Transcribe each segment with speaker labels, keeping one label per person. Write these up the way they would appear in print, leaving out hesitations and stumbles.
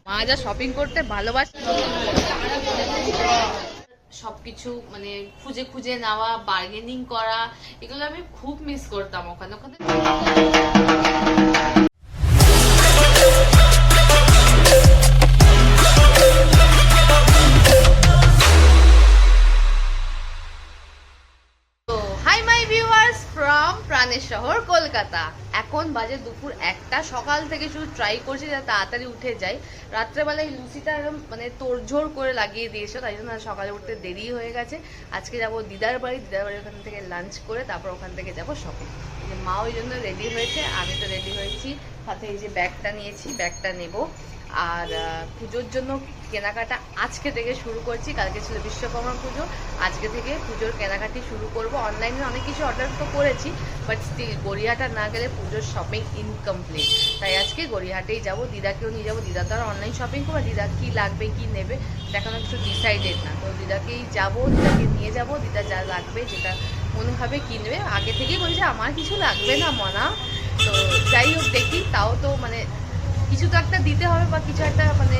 Speaker 1: মা যা শপিং করতে ভালোবাসে, সবকিছু মানে খুঁজে খুঁজে নেওয়া, বার্গেনিং করা, এগুলো আমি খুব মিস করতাম ওখানে। প্রাণের শহর কলকাতা। এখন বাজে দুপুর 1টা। সকাল থেকে শুধু ট্রাই করছি যাতে তাড়াতাড়ি উঠে যাই। রাত্রেবেলায় লুচিটা একদম মানে তোড়ঝোড় করে লাগিয়ে দিয়েছে, তাই জন্য সকালে উঠতে দেরি হয়ে গেছে। আজকে যাবো দিদার বাড়ি, ওখান থেকে লাঞ্চ করে তারপর ওখান থেকে যাবো শপিং। মা ওই জন্য রেডি হয়েছে, আমি তো রেডি হয়েছি, সাথে এই যে ব্যাগটা নিয়েছি, ব্যাগটা নেব। আর পুজোর জন্য কেনাকাটা আজকে থেকে শুরু করছি। কালকে ছিল বিশ্বকর্মা পুজো, আজকে থেকে পুজোর কেনাকাটি শুরু করব। অনলাইনে অনেক কিছু অর্ডার তো করেছি, বাট স্টিল গড়িয়াহাট না গেলে পুজোর শপিং ইনকমপ্লিট। তাই আজকে গড়িয়াহাটেই যাব, দিদাকেও নিয়ে যাবো। দিদা তো আর অনলাইন শপিং করবো, দিদা কী লাগবে কী নেবে দেখানো কিছু ডিসাইডেড না। তো দিদাকেই যাবো, দিদাকে নিয়ে যাব। দিদা যা লাগবে যেটা মনে হবে কিনবে। আগে থেকেই বলছে আমার কিছু লাগবে না মনা। তো যাই হোক দেখি, তাও তো মানে কিছু তো একটা দিতে হবে বা কিছু একটা মানে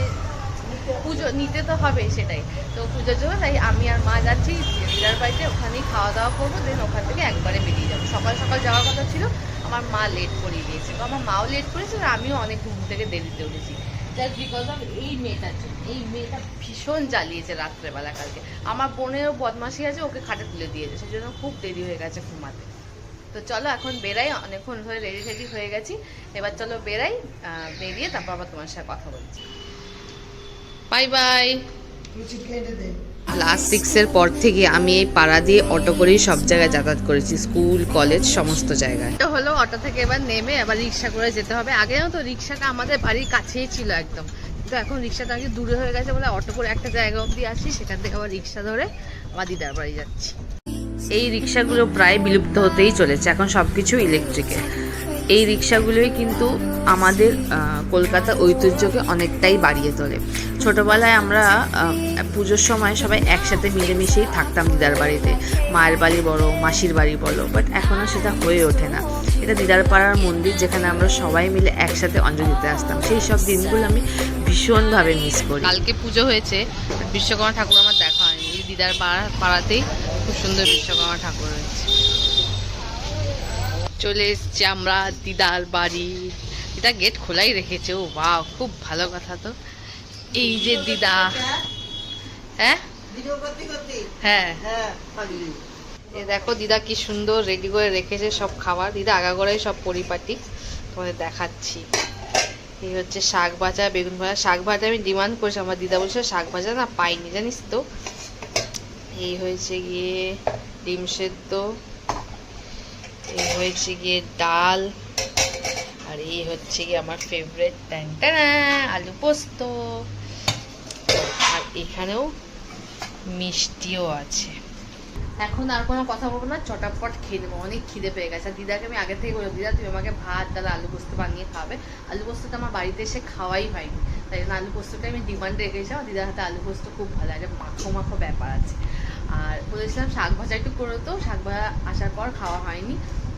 Speaker 1: পুজো নিতে তো হবে, সেটাই তো পুজোর জন্য। তাই আমি আর মা যাচ্ছি দিদার বাড়িতে, ওখানেই খাওয়া দাওয়া করবো, দেন ওখান থেকে একবারে বেরিয়ে যাবো। সকাল সকাল যাওয়ার কথা ছিল, আমার মা লেট করিয়ে দিয়েছে। তো আমার মাও লেট করেছে আর আমিও অনেক ঘুম থেকে দেরিতে উঠেছি, জাস্ট বিকজ অফ এই মেয়েটার জন্য। এই মেয়েটা ভীষণ জ্বালিয়েছে রাত্রেবেলা কালকে। আমার বোনেরও বদমাশি আছে, ওকে খাটে তুলে দিয়েছে, সেই জন্য খুব দেরি হয়ে গেছে ঘুমাতে। তো চলো এখন বেরাই, অনেকক্ষণ ধরে রেডি হয়ে গেছি। এবার চলো বেরাই, বেরিয়ে তারপর আবার তোমার সাথে কথা বলছি। Bye bye. ক্লাস 6-এর পর থেকে আমি এই পাড়া দিয়ে অটো করেই সব জায়গায় যাতায়াত করেছি, স্কুল কলেজ সমস্ত জায়গায়। তো হলো অটো থেকে এবার নেমে এবার রিক্সা করে যেতে হবে। আগেও তো রিক্সাটা আমাদের বাড়ির কাছেই ছিল একদম, কিন্তু এখন রিক্সাটা আগে দূরে হয়ে গেছে বলে অটো করে একটা জায়গা অবধি আসি, সেখান থেকে আবার রিক্সা ধরে আবার দিদার বাড়ি যাচ্ছি। এই রিক্সাগুলো প্রায় বিলুপ্ত হতেই চলেছে, এখন সব কিছু ইলেকট্রিকের। এই রিক্সাগুলোই কিন্তু আমাদের কলকাতার ঐতিহ্যকে অনেকটাই বাড়িয়ে তোলে। ছোটোবেলায় আমরা পুজোর সময় সবাই একসাথে মিলেমিশেই থাকতাম দিদার বাড়িতে, মায়ের বাড়ি বলো মাসির বাড়ি বলো, বাট এখনও সেটা হয়ে ওঠে না। এটা দিদার পাড়ার মন্দির, যেখানে আমরা সবাই মিলে একসাথে অঞ্জলি দিতে আসতাম। সেই সব দিনগুলো আমি ভীষণভাবে মিস করি। কালকে পুজো হয়েছে, বিশ্বকর্মা ঠাকুর আমার দেখা হয়নি। দিদার পাড়াতেই খুব সুন্দর বিশ্বকর্মা ঠাকুর রয়েছে। চলে এসছি আমরা দিদার বাড়ি। দিদা গেট খোলাই রেখেছে, ও বাহ, খুব ভালো কথা। তো এই যে দিদা, হ্যাঁ হ্যাঁ এই দেখো দিদা কি সুন্দর রেডি করে রেখেছে সব খাবার। দিদা আগাগোড়াই সব পরিপাটি, তোমাদের দেখাচ্ছি। এই হচ্ছে শাক ভাজা, বেগুন ভাজা। শাক ভাজা আমি ডিমান্ড করেছি, আমার দিদা বলছে শাক ভাজা না পাইনি জানিস তো। এই হয়েছে গিয়ে ডিম সেদ্ধ, এই হয়েছে গিয়ে ডাল, আর এই হচ্ছে গিয়ে আমার ফেভারিট আলু পোস্ত। আর এখানেও মিষ্টিও আছে। এখন আর কোনো কথা বলবো না, চটাপট খেয়ে নেবো, অনেক খিদে পেয়ে গেছে। দিদাকে আমি আগে থেকে বলবো, দিদা তুমি আমাকে ভাত ডাল আলু পোস্ত বানিয়ে খাবে। আলু পোস্তটা আমার বাড়িতে এসে খাওয়াই হয়নি, তাই জন্য আলু পোস্তটা আমি ডিমান্ড রেখেছি। আমার দিদার হাতে আলু পোস্ত খুব ভালো লাগে, মাখো মাখো ব্যাপার আছে। আর বলেছিলাম শাক ভাজা একটু করে, তো শাক ভাজা আসার পর খাওয়া হয়নি।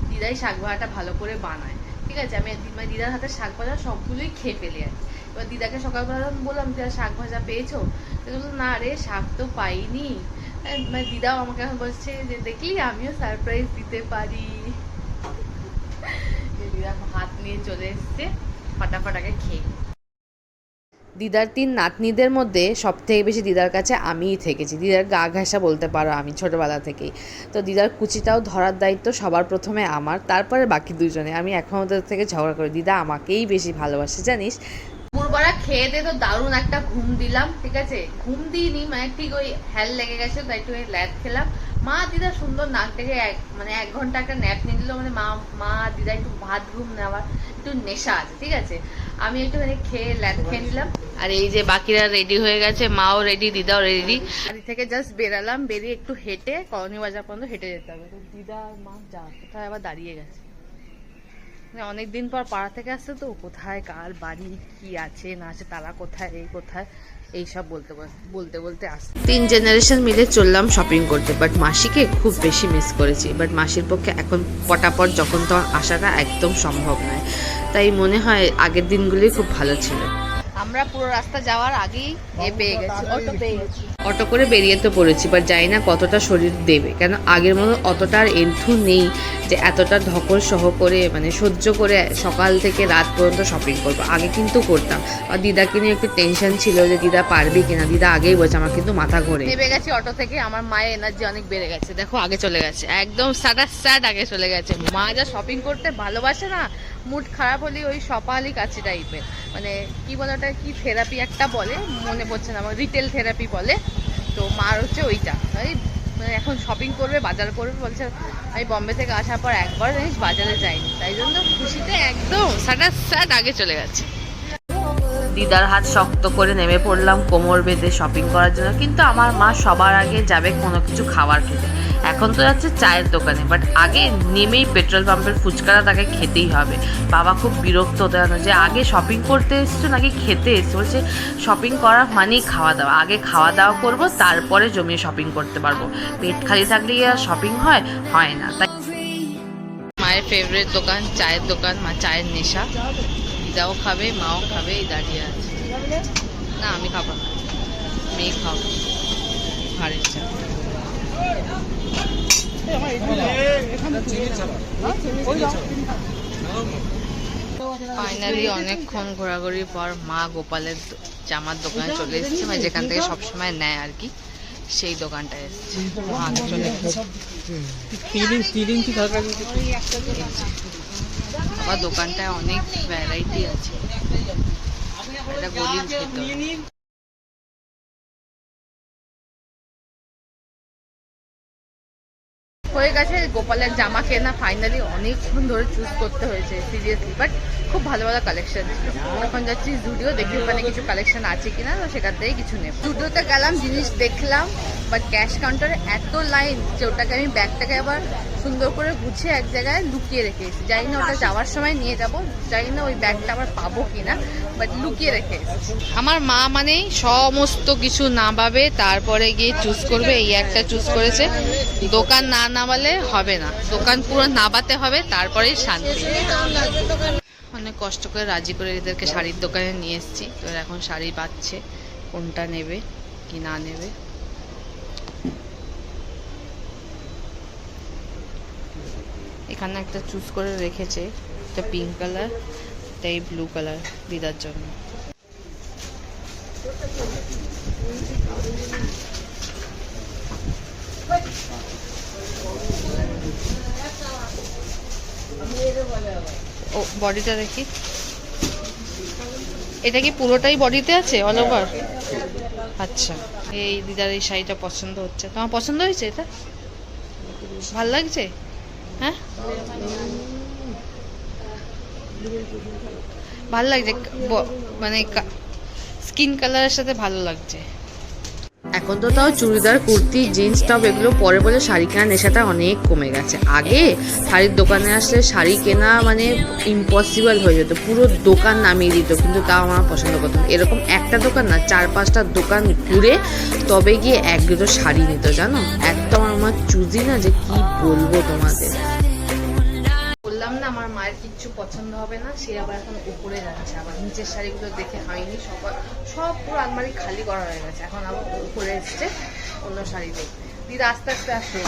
Speaker 1: দিদাই শাক ভাজাটা ভালো করে বানায়, ঠিক আছে। আমি দিদার হাতে শাক ভাজা সবগুলোই খেয়ে ফেলে আর কি। এবার দিদাকে সকালবেলা বললাম দিদা শাক ভাজা পেয়েছো? বললো না রে, শাক তো পাইনি। মানে দিদাও আমাকে এখন বলছে যে দেখলি আমিও সারপ্রাইজ দিতে পারি। দিদা হাত নিয়ে চলে এসছে, ফাটাফাট আগে খেয়ে। দিদার 3 নাতনিদের মধ্যে সব থেকে বেশি দিদার কাছে আমিই থেকেছি। দিদার গা ঘেঁষা বলতে পারো আমি ছোটোবেলা থেকেই। তো দিদার কুচিটাও ধরার দায়িত্ব সবার প্রথমে আমার, তারপরে বাকি দুজনে। আমি এখন ওদের থেকে ঝগড়া করি, দিদা আমাকেই বেশি ভালোবাসে জানিস। দুপুরবেলা খেয়ে দিয়ে তো দারুণ একটা ঘুম দিলাম, ঠিক আছে। ঘুম দিইনি, মানে ঠিক ওই হ্যাল লেগে গেছে, তাই একটু ল্যাদ খেলাম। মা দিদা সুন্দর নাক থেকে 1 ঘন্টা একটা ন্যাপ নিয়ে দিল। মানে মা দিদা একটু ভাত ঘুম নেওয়ার একটু নেশা আছে, ঠিক আছে। আমি একটুখানি খেয়ে ল্যাদ খেয়ে নিলাম। আর এই যে বাকিরা রেডি হয়ে গেছে, মাও রেডি, দিদাও রেডি। বাড়ি থেকে জাস্ট বেরালাম, বেরিয়ে একটু হেঁটে কলোনি বাজার পর্যন্ত হেঁটে যেতে হবে। তো দিদা আর মা যা কোথায় আবার দাঁড়িয়ে গেছে, অনেকদিন পর পাড়া থেকে আসছে, তো কোথায় কার বাড়ি কি আছে না আছে, তারা কোথায় এই কোথায় এইসব বলতে বলতে আসছে। 3 জেনারেশন মিলে চললাম শপিং করতে, বাট মাসিকে খুব বেশি মিস করেছি। বাট মাসির পক্ষে এখন পটাপট যখন তখন আসাটা একদম সম্ভব নয়, তাই মনে হয় আগের দিনগুলোই খুব ভালো ছিল। আমরা পুরো রাস্তা যাওয়ার আগেই পেয়ে গেছি, অটো করে বেরিয়ে তো পড়েছি, বাট জানি না কতটা শরীর দেবে, কেন আগের মতো অতটা আর এন্থু নেই যে এতটা ধকল সহ করে মানে সহ্য করে সকাল থেকে রাত পর্যন্ত শপিং করবো। আগে কিন্তু করতাম, আর দিদাকে নিয়ে একটু টেনশন ছিল যে দিদা পারবে কিনা। দিদা আগেই বলছে, আমার কিন্তু মাথা ঘোরে। নেমে গেছি অটো থেকে, আমার মায়ের এনার্জি অনেক বেড়ে গেছে, দেখো আগে চলে গেছে, একদম স্যাট আগে চলে গেছে। মা যা শপিং করতে ভালোবাসে না, মুড খারাপ হলে ওই সপালি কাছে টাইপের, মানে কি বলে ওটা, কি থেরাপি একটা বলে, মনে পড়ছে না আমার, রিটেল থেরাপি বলে। তো মার হচ্ছে ওইটা, মানে এখন শপিং করবে, বাজার করবে, বলছে আমি বম্বে থেকে আসার পর একবার জানিস বাজারে যাইনি, তাই জন্য খুশিতে একদম স্যাট আগে চলে গেছে। দিদার হাত শক্ত করে নেমে পড়লাম কোমর বেঁধে শপিং করার জন্য, কিন্তু আমার মা সবার আগে যাবে কোনো কিছু খাবার খেতে। এখন তো যাচ্ছে চায়ের দোকানে, বাট আগে নেমেই পেট্রোল পাম্পের ফুচকাটা তাকে খেতেই হবে। বাবা খুব বিরক্ত হতে জানো যে আগে শপিং করতে এসছো নাকি খেতে এসছো, বলছে শপিং করা মানেই খাওয়া দাওয়া, আগে খাওয়া দাওয়া করবো তারপরে জমিয়ে শপিং করতে পারবো, পেট খালি থাকলে আর শপিং হয় না। তাই মায়ের ফেভারিট দোকান, চায়ের দোকান, মা চায়ের নেশা, দিদাও খাবে মাও খাবে, এই দাঁড়িয়ে আছে। না আমি খাবো না, মেয়ে খাবো ভারের চা। ফাইনালি অনেকক্ষণ ঘোরাঘুরির পর মা গোপালের জামার দোকানে চলে এসেছে, মানে যেখান থেকে সবসময় নেয় আর কি, সেই দোকানটা এসেছে। আগে চলে গেছে। আমার দোকানটায় অনেক ভ্যারাইটি আছে, এটা গলির ভেতর। হয়ে গেছে গোপালের জামা কেনা ফাইনালি, অনেকক্ষণ ধরে চুজ করতে হয়েছে সিরিয়াসলি, বাট খুব ভালো ভালো কালেকশন ছিল। এখন যাচ্ছি জুডিও, দেখি ওখানে কিছু কালেকশন আছে কিনা, তো সেখান থেকে কিছু নেব। জুডিওতে গেলাম, জিনিস দেখলাম, বাট ক্যাশ কাউন্টারে এত লাইন যে ওটাকে আমি ব্যাগটাকে আবার সুন্দর করে গুছিয়ে এক জায়গায় লুকিয়ে রেখে এসেছি। জানি না ওটা যাওয়ার সময় নিয়ে যাব, জানি না ওই ব্যাগটা আবার পাবো কিনা, বাট লুকিয়ে রেখে এসেছি। আমার মা মানেই সমস্ত কিছু নামাবে, তারপরে গিয়ে চুজ করবে। এই একটা চুজ করেছে, দোকান না নামালে হবে না, দোকান পুরো নামাতে হবে, তারপরেই শান্তি। অনেক কষ্ট করে রাজি করে এদেরকে শাড়ির দোকানে নিয়ে এসেছি, তো এখন শাড়ি বাচ্ছে কোনটা নেবে কি না নেবে। এখানে একটা চুজ করে রেখেছে, একটা পিঙ্ক কালার, এটাই ব্লু কালার দিদার জন্য। ও বডিটা দেখি, এটা কি পুরোটাই বডিতে আছে অল ওভার? আচ্ছা, এই দিদার এই শাড়িটা পছন্দ হচ্ছে। তোমার পছন্দ হয়েছে? এটা ভাল লাগছে? হ্যাঁ ভাল লাগছে, মানে স্কিন কালারের সাথে ভালো লাগছে। এখন তো তাও চুড়িদার, কুর্তি, জিন্স টপ এগুলো পরে বলে শাড়ি কেনার নেশাটা অনেক কমে গেছে। আগে শাড়ির দোকানে আসলে শাড়ি কেনা মানে ইম্পসিবল হয়ে যেত, পুরো দোকান নামিয়ে দিত, কিন্তু তাও আমার পছন্দ করতাম। এরকম একটা দোকান না, 4-5টা দোকান ঘুরে তবে গিয়ে এক দুটো শাড়ি নিত, জানো। একদম আমার চুজি না, যে কি বলবো তোমাদের। বললাম না আমার মায়ের কিচ্ছু পছন্দ হবে না, সে আবার এখন উপরে যাচ্ছে, আবার নিচের শাড়িগুলো দেখে হয়নি, সব পুরো আলমারি খালি করা হয়ে গেছে, এখন আবার উপরে এসছে অন্য শাড়ি দেখতে। দিদা আস্তে আস্তে আসো।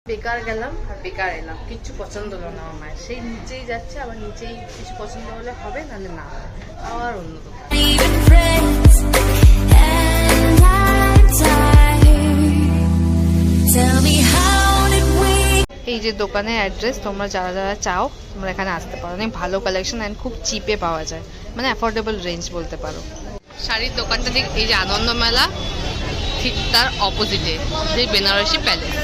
Speaker 1: বেকার গেলাম আর বেকার এলাম, কিচ্ছু পছন্দ হলো না আমার মায়ের। সেই নিচেই যাচ্ছে, আবার নিচেই কিছু পছন্দ হলে হবে, নাহলে না, আবার অন্য দোকান। এই যে দোকানের অ্যাড্রেস, তোমরা যারা যারা চাও তোমরা এখানে আসতে পারো, অনেক ভালো কালেকশন অ্যান্ড খুব চিপে পাওয়া যায়, মানে অ্যাফোর্ডেবল রেঞ্জ বলতে পারো। শাড়ির দোকানটা ঠিক এই যে আনন্দ মেলা, ঠিক তার অপোজিটে যে বেনারসি প্যালেস।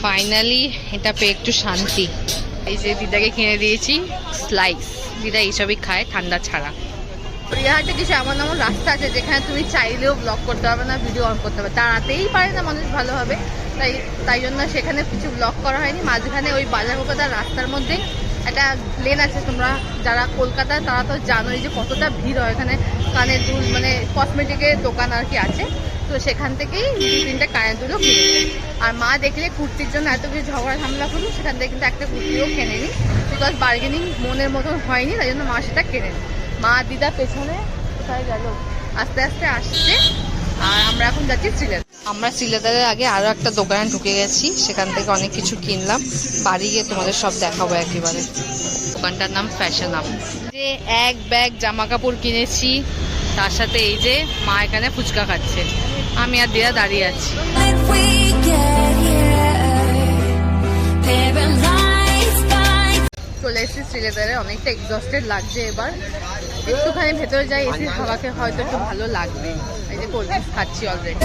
Speaker 1: ফাইনালি এটা পেয়ে একটু শান্তি। এই যে দিদাকে কিনে দিয়েছি স্লাইস, দিদা এইসবই খায় ঠান্ডা ছাড়া। গড়িয়াহাটে কিছু এমন এমন রাস্তা আছে যেখানে তুমি চাইলেও ব্লগ করতে পারবে না, ভিডিও অন করতে পারবে, দাঁড়াতেই পারে না মানুষ ভালোভাবে, তাই জন্য সেখানে কিছু ব্লগ করা হয়নি। মাঝখানে ওই বাজার কলকাতার রাস্তার মধ্যে একটা লেন আছে, তোমরা যারা কলকাতায় তারা তো জানোই যে কতটা ভিড় হয়, এখানে কানের দুল মানে কসমেটিকের দোকান আর কি আছে, তো সেখান থেকেই 2-3টা কানের দুলও কিনেছি। আর মা দেখলে কুর্তির জন্য এত কিছু ঝগড়া ঝামেলা করলো, সেখান থেকে কিন্তু একটা কুর্তিও কেনে নি, বিকজ বার্গেনিং মনের মতন হয়নি, তাই জন্য মা সেটা কেনে নি। মা দিদা পেছনে কোথায় গেল, আস্তে আস্তে আসছে। আর আমরা এখন যাচ্ছি শ্রীলেদার। আমরা শ্রীলেদারের আগে আরও একটা দোকানে ঢুকে গেছি, সেখান থেকে অনেক কিছু কিনলাম, বাড়ি গিয়ে তোমাদের সব দেখাবো একেবারে। দোকানটার নাম ফ্যাশন আপ। যে এক ব্যাগ জামা কাপড় কিনেছি, তার সাথে এই যে মা এখানে ফুচকা খাচ্ছে, আমি আর দিদা দাঁড়িয়ে আছি। চলে এসেছি শ্রীলেদারে, অনেকটা এক্সস্টেড লাগছে এবার, একটুখানি ভেতরে যাই, এসির হাওয়াকে হয়তো একটু ভালো লাগবে। এই যে কোল্ড ড্রিঙ্কস খাচ্ছি অলরেডি।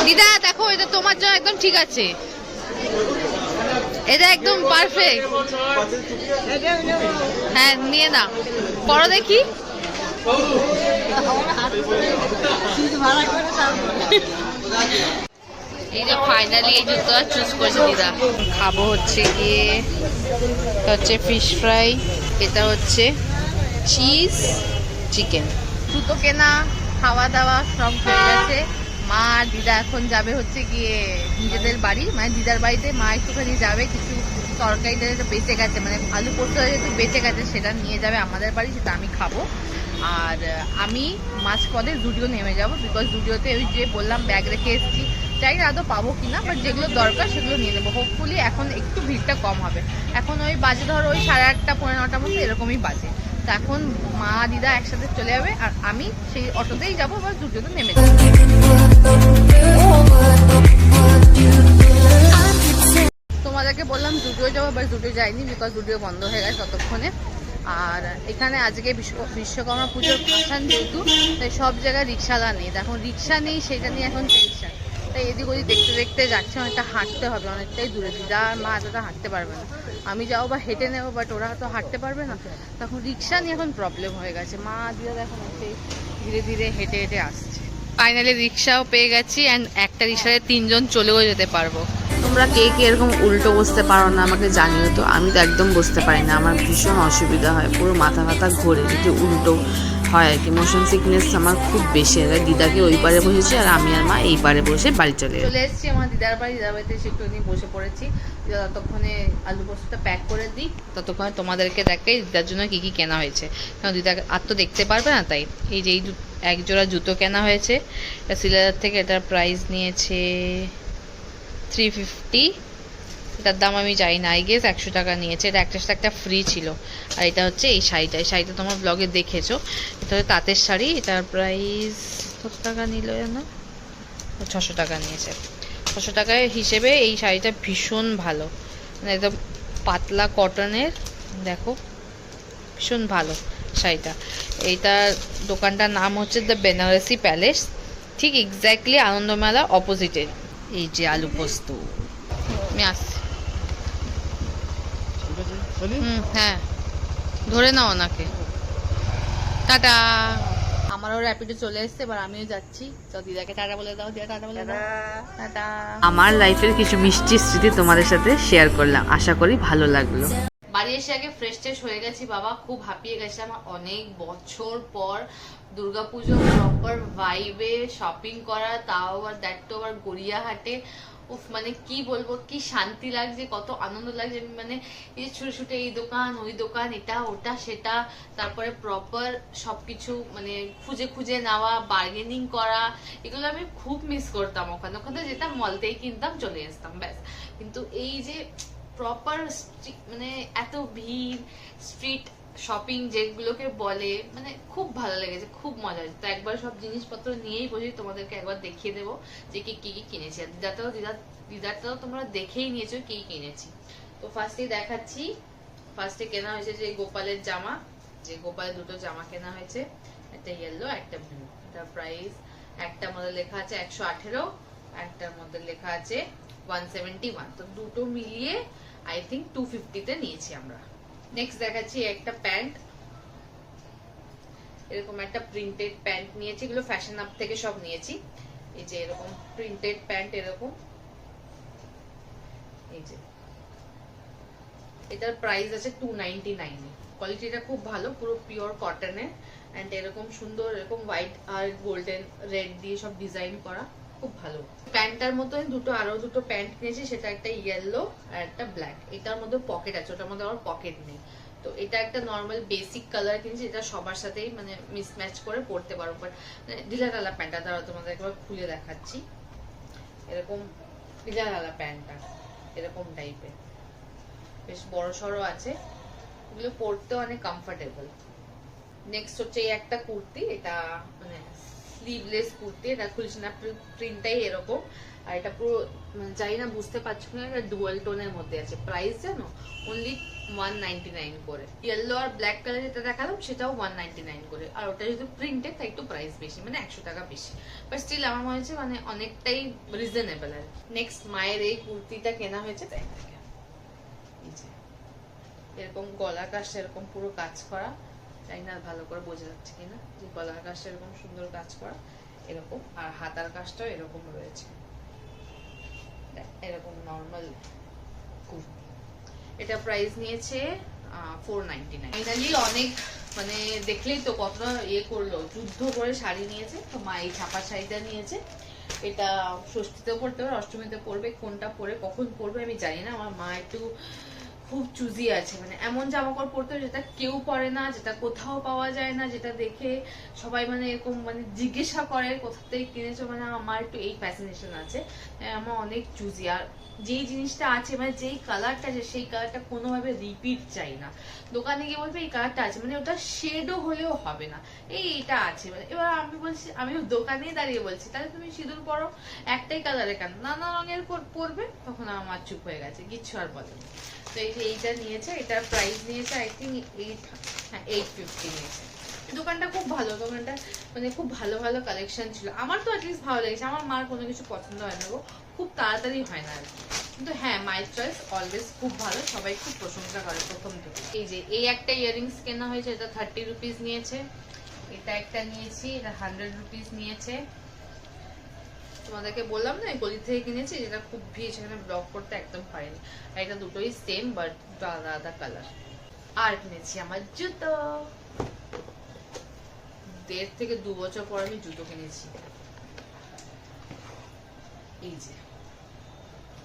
Speaker 1: দিদা দেখো, এটা তোমার জন্য একদম ঠিক আছে, এটা একদম পারফেক্ট। হ্যাঁ নিয়ে না, পরো দেখি। এই যে ফাইনালি এই জুতো চুজ করেছে দিদা। খাবো হচ্ছে গিয়ে, এটা হচ্ছে ফিশ ফ্রাই, এটা হচ্ছে চিজ চিকেন। জুতো কেনা, খাওয়া দাওয়া সব হয়ে গেছে। মা আর দিদা এখন যাবে হচ্ছে গিয়ে নিজেদের বাড়ি, মানে দিদার বাড়িতে মা একটুখানি যাবে, কিছু তরকারিটা যেটা বেঁচে গেছে, মানে আলু পোস্ত যেহেতু বেঁচে গেছে সেটা নিয়ে যাবে আমাদের বাড়ি, সেটা আমি খাবো। আর আমি মাঝ পথে জুডিও নেমে যাবো, বিকজ জুডিওতে ওই যে বললাম ব্যাগ রেখে এসেছি, চাই না আদৌ পাবো কিনা, বাট যেগুলো দরকার সেগুলো নিয়ে নেবো। হোপফুলি এখন একটু ভিড়টা কম হবে, এখন ওই বাজে ধরো ওই 8:30 পৌনে 9টার মধ্যে এরকমই বাজে। তো এখন মা দিদা একসাথে চলে যাবে, আর আমি সেই অটোতেই যাবো বা জুডিওতে নেমে যাবো। তোমাদেরকে বললাম জুডিও যাবো, বাট জুডিও যাইনি, বিকজ জুডিও বন্ধ হয়ে গেছে ততক্ষণে। আর এখানে আজকে বিশ্বকর্মা পুজোর ভাসান যেহেতু, তাই সব জায়গায় রিক্সাওয়ালা নেই, এখন রিক্সা নেই, সেটা নিয়ে এখন টেনশন। তাই এদিক ওদিক দেখতে দেখতে যাচ্ছে, অনেকটা হাঁটতে হবে, অনেকটাই দূরে। দিদা আর মা এতটা হাঁটতে পারবে না, আমি যাও বা হেঁটে নেবো, বাট ওরা তো হাঁটতে পারবে না, তখন রিক্সা নিয়ে এখন প্রবলেম হয়ে গেছে। মা দিদা এখন সেই ধীরে ধীরে হেঁটে হেঁটে আসছে। ফাইনালি রিক্সাও পেয়ে গেছি, অ্যান্ড একটা রিক্সাতে 3জন চলেও যেতে পারবো। তোমরা কে কে এরকম উল্টো বসতে পারো না আমাকে জানিও তো, আমি তো একদম বসতে পারি না, আমার ভীষণ অসুবিধা হয়, পুরো মাথা ব্যথা ঘোরে, যদি উল্টো হয় আর কি। মোশন সিকনেস আমার খুব বেশি। দিদাকে ওই পারে বসেছি, আর আমি আর মা এই পারে বসে বাড়ি চলে এসেছি আমার দিদার বাড়ি। দিদার বাড়িতে এসে একটু বসে পড়েছি, ততক্ষণে আলু পোস্তটা প্যাক করে দিই, ততক্ষণে তোমাদেরকে দেখাই দিদার জন্য কি কি কেনা হয়েছে, কারণ দিদা আর তো দেখতে পারবে না। তাই এই যে এই এক জোড়া জুতো কেনা হয়েছে শ্রীলেদার থেকে, এটার প্রাইস নিয়েছে 350, এটার দাম আমি জানি না, আই গেস 100 টাকা নিয়েছে। এটা একটা সাথে একটা ফ্রি ছিল। আর এটা হচ্ছে এই শাড়িটা, এই শাড়িটা তোমার ব্লগে দেখেছো, এটা হচ্ছে তাঁতের শাড়ি, এটার প্রাইস কত টাকা নিল না, 600 টাকা নিয়েছে। 600 টাকায় হিসেবে এই শাড়িটা ভীষণ ভালো, মানে একদম পাতলা কটনের, দেখো ভীষণ ভালো শাড়িটা। এইটার দোকানটার নাম হচ্ছে দ্য বেনারসি প্যালেস, ঠিক এক্স্যাক্টলি আনন্দমেলা অপোজিটে। এই যে আলু পোস্ত, আমি আসছি। হ্যাঁ ধরে নাও ওনাকে, টাটা। আমারও র্যাপিডো চলে এসছে, এবার আমিও যাচ্ছি। তো দিদাকে টাটা বলে দাও, দিদা টাটা বলে দাও, টাটা। আমার লাইফের কিছু মিষ্টি স্মৃতি তোমাদের সাথে শেয়ার করলাম, আশা করি ভালো লাগলো। বাড়ি এসে আগে ফ্রেশ ট্রেশ হয়ে গেছি, বাবা খুব হাঁপিয়ে গেছে আমার, অনেক বছর পর দুর্গাপুজো প্রপার ভাইবে শপিং করা, তাও আবার দ্যাট তো আবার গড়িয়াহাটে। উফ, মানে কি বলবো, কি শান্তি লাগছে, কত আনন্দ লাগছে। মানে এই যে ছুটে ছুটে এই দোকান ওই দোকান, এটা ওটা সেটা, তারপরে প্রপার সবকিছু মানে খুঁজে খুঁজে নেওয়া, বার্গেনিং করা, এগুলো আমি খুব মিস করতাম। ওখানে ওখানে যেতাম, মলতেই কিনতাম, চলে আসতাম, ব্যাস। কিন্তু এই যে প্রপার মানে এত ভিড়, স্ট্রিট শপিং যেগুলোকে বলে, মানে খুব ভালো লেগেছে, খুব মজা হয়েছে। তো একবার সব জিনিসপত্র নিয়েই বসে তোমাদেরকে একবার দেখিয়ে দেবো যে কি কি কিনেছি। আর দিদারটাও তোমরা দেখেই নিয়েছো কি কিনেছি। তো ফার্স্টে দেখাচ্ছি, ফার্স্টে কেনা হয়েছে যে গোপালের জামা, যে গোপালের দুটো জামা কেনা হয়েছে, একটা ইয়েলো একটা ব্লু। এটার প্রাইস একটার মধ্যে লেখা আছে 118, একটার মধ্যে লেখা আছে 171। তো দুটো মিলিয়ে আই থিঙ্ক 250-তে নিয়েছি আমরা। নেক্সট দেখাচ্ছি একটা প্যান্ট, এরকম একটা প্রিন্টেড প্যান্ট নিয়েছি, এগুলো ফ্যাশন আপ থেকে সব নিয়েছি। এই যে এরকম প্রিন্টেড প্যান্ট, এরকম, এই যে এটার প্রাইস আছে 299। কোয়ালিটিটা খুব ভালো, পুরো পিওর কটনের, এন্ড এরকম সুন্দর এরকম হোয়াইট আর গোল্ডেন রেড দিয়ে সব ডিজাইন করা, খুব ভালো। প্যান্টটার মতো আরো দুটো প্যান্ট নিয়েছি, সেটা একটা ইয়েলো আর একটা ব্ল্যাক। এটার মধ্যে পকেট আছে, ওটার মধ্যে আমার পকেট নেই। তো এটা একটা নর্মাল বেসিক কালার কিনেছি, এটা সবার সাথেই মানে মিসম্যাচ করে পরতে পারো। ঢিলাঢালা প্যান্টটা দ্বারা তোমাদের একবার খুলে দেখাচ্ছি। এরকম ঢিলাঢালা প্যান্টটা এরকম টাইপের, বেশ বড় সড়ো আছে, এগুলো পরতে অনেক কমফোর্টেবল। নেক্সট হচ্ছে এই একটা কুর্তি, এটা মানে স্লিভলেস কুর্তি, এটা খুলছে না, প্রিন্টটাই এরকম। আর এটা পুরো জানি না বুঝতে পারছো না, এটা ডুয়াল টোনের মধ্যে আছে। প্রাইস জানো অনলি 199 করে। ইয়েলো আর ব্ল্যাক কালার যেটা দেখালাম সেটাও 199 করে, আর ওটা যদি প্রিন্টেড তাই একটু প্রাইস বেশি, মানে 100 টাকা বেশি, বাট স্টিল আমার মনে হচ্ছে মানে অনেকটাই রিজনেবল। আর নেক্সট মায়ের এই কুর্তিটা কেনা হয়েছে, তাই এরকম গলার কাজটা এরকম পুরো কাজ করা, জানি না ভালো করে বোঝা যাচ্ছে কিনা, যে গলার কাজটা এরকম সুন্দর কাজ করা এরকম, আর হাতার কাজটাও এরকম রয়েছে, এরকম নর্মাল কুর্তি। এটা প্রাইস নিয়েছে 499। ফাইনালি অনেক মানে দেখলেই তো কতটা ইয়ে করলো, যুদ্ধ করে শাড়ি নিয়েছে। তো মা এই ছাপা শাড়িটা নিয়েছে, এটা ষষ্ঠীতেও পরতে পারে, অষ্টমীতে পরবে, কোনটা পরে কখন পরবে আমি জানি না। আমার মা একটু খুব চুজি আছে, মানে এমন জামা কাপড় পরতে যেটা কেউ পরে না, যেটা কোথাও পাওয়া যায় না, যেটা দেখে সবাই মানে এরকম মানে জিজ্ঞাসা করে কোথা থেকে কিনেছো। মানে আমার একটু এই ফ্যাসিনেশন আছে, আমার অনেক চুজি। আর যেই জিনিসটা আছে মানে যেই কালারটা আছে সেই কালারটা কোনোভাবে রিপিট চাই না। দোকানে গিয়ে বলবে এই কালারটা আছে, মানে ওটা শেডও হলেও হবে না, এটা আছে। মানে এবার আমি বলছি, আমি দোকানেই দাঁড়িয়ে বলছি তাহলে তুমি সিঁদুর পরো, একটাই কালারে কেন, নানা রঙের পরবে। তখন আমার চুপ হয়ে গেছে, কিচ্ছু আর বলেনি। তো এই যে এইটা নিয়েছে, এটার প্রাইস নিয়েছে আই থিঙ্ক 850 নিয়েছে। দোকানটা খুব ভালো, দোকানটা মানে খুব ভালো ভালো কালেকশন ছিল। আমার তো অ্যাটলিস্ট ভালো লেগেছে, আমার মার কোনো কিছু পছন্দ হয় না গো, খুব তাড়াতাড়ি হয় না আর কি। কিন্তু হ্যাঁ, মাই চয়েস অলওয়েজ খুব ভালো, সবাই খুব প্রশংসা করে প্রথম থেকে। এই যে এই একটা ইয়াররিংস কেনা হয়েছে, এটা 30 রুপিস নিয়েছে। এটা একটা নিয়েছি, এটা 100 রুপিস নিয়েছে। তোমাদেরকে বললাম না গলি থেকে কিনেছি, যেটা খুব ভিড়, সেখানে ব্লগ করতে একদম পারিনি। আর এটা দুটোই সেম বাট দুটো আলাদা আলাদা কালার। আর কিনেছি আমার জুতো, 1.5 থেকে 2 বছর পর আমি জুতো কিনেছি। এই যে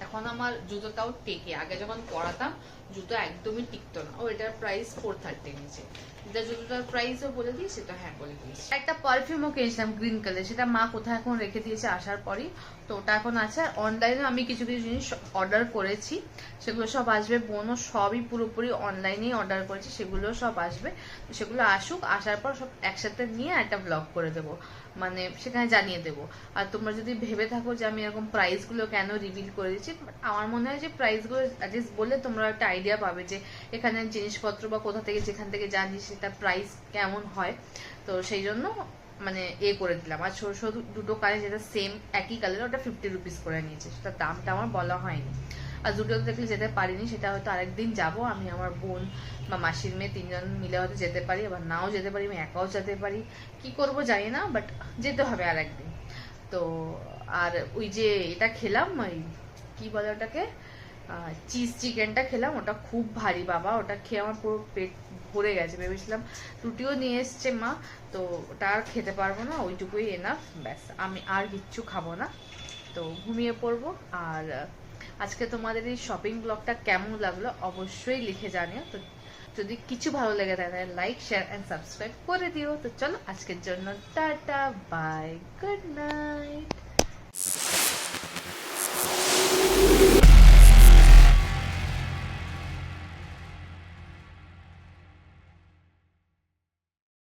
Speaker 1: এখন আমার জুতোটাও টেকে, আগে যখন পরাতাম জুতো একদমই টিকতো না। ও এটার প্রাইস 430 নিচে। এটা জুতোটার প্রাইসও বলে দিই, সেটা হ্যাঁ বলে দিয়েছি। একটা পারফিউমও কিনেছিলাম গ্রিন কালার, সেটা মা কোথায় এখন রেখে দিয়েছে আসার পরই, তো ওটা এখন আছে। আর অনলাইনে আমি কিছু কিছু জিনিস অর্ডার করেছি, সেগুলো সব আসবে। বোনও সবই পুরোপুরি অনলাইনেই অর্ডার করেছি, সেগুলো সব আসবে। তো সেগুলো আসুক, আসার পর সব একসাথে নিয়ে একটা ব্লগ করে দেবো, মানে সেখানে জানিয়ে দেবো। আর তোমরা যদি ভেবে থাকো যে আমি এরকম প্রাইসগুলো কেন রিভিল করে দিচ্ছি, আমার মনে হয় যে প্রাইসগুলো অ্যাটলিস্ট বললে তোমরা একটা আইডিয়া পাবে যে এখানে জিনিসপত্র বা কোথা থেকে যেখান থেকে জানি সেটা প্রাইস কেমন হয়। তো সেই জন্য মানে করে দিলাম। আর ছোট ছোট দুটো কালার যেটা সেম একই কালার, ওটা 50 রুপিস করে নিয়েছে, সেটা দামটা আমার বলা হয়নি। আর দুটো দেখলে যেতে পারিনি, সেটা হয়তো আরেকদিন যাব। আমি আমার বোন বা মাসির মেয়ে 3 জন মিলে হয়তো যেতে পারি, আবার নাও যেতে পারি, আমি একাও যেতে পারি, কি করব জানি না, বাট যেতে হবে আর একদিন। তো আর ওই যে এটা খেলাম, ওই কি বলে ওটাকে, চিজ চিকেনটা খেলাম, ওটা খুব ভারী বাবা, ওটা খেয়ে আমার পুরো পেট ভরে গেছে। ভেবেছিলাম রুটিও নিয়ে এসছে মা, তো ওটা আর খেতে পারবো না, ওইটুকুই এনাফ, ব্যাস আমি আর কিচ্ছু খাবো না। তো ঘুমিয়ে পড়বো। আর আজকে তোমাদের এই শপিং ব্লগটা কেমন লাগলো অবশ্যই লিখে জানিও। তো যদি কিছু ভালো লেগে থাকে তাহলে লাইক, শেয়ার এন্ড সাবস্ক্রাইব করে দিও। তো চলো আজকের জন্য টাটা, বাই, গুড নাইট।